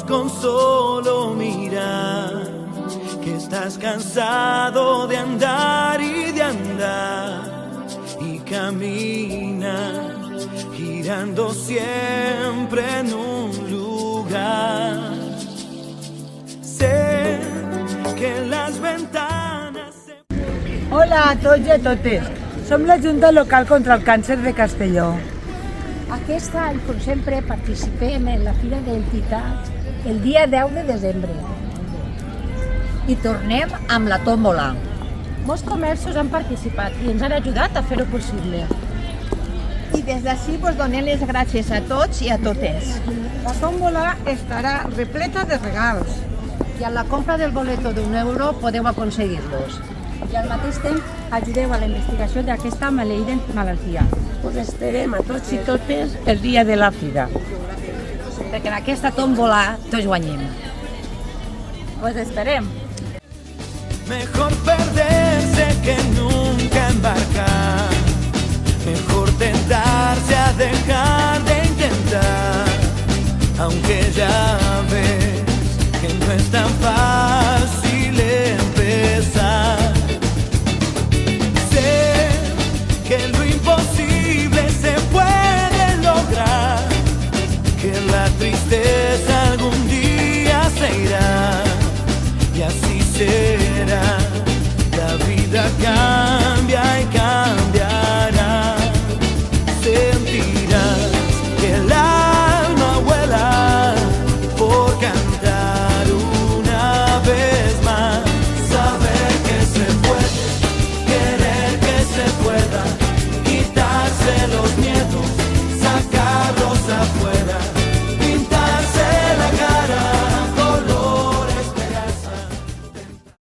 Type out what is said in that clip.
con solo mirar que estás cansado de andar y de andar y camina girando siempre en un lugar. Sé que las ventanas Hola a tots i a totes. Som la Junta Local contra el Càncer de Castelló. Aquest any, com sempre, participem en la Fira d'Entitats el dia 10 de desembre. I tornem amb la tòmbola. Molts comerços han participat i ens han ajudat a fer-ho possible. I des d'ací vos donem les gràcies a tots i a totes. La tòmbola estarà repleta de regals. I amb la compra del boleto d'€1 podeu aconseguir-los. I al mateix temps ajudeu a la investigació d'aquesta maleïda malaltia. Us esperem a tots i totes el dia de la fira. Perquè en aquesta tòmbola tots guanyem. Us esperem! mejor perderse que nunca embarcar.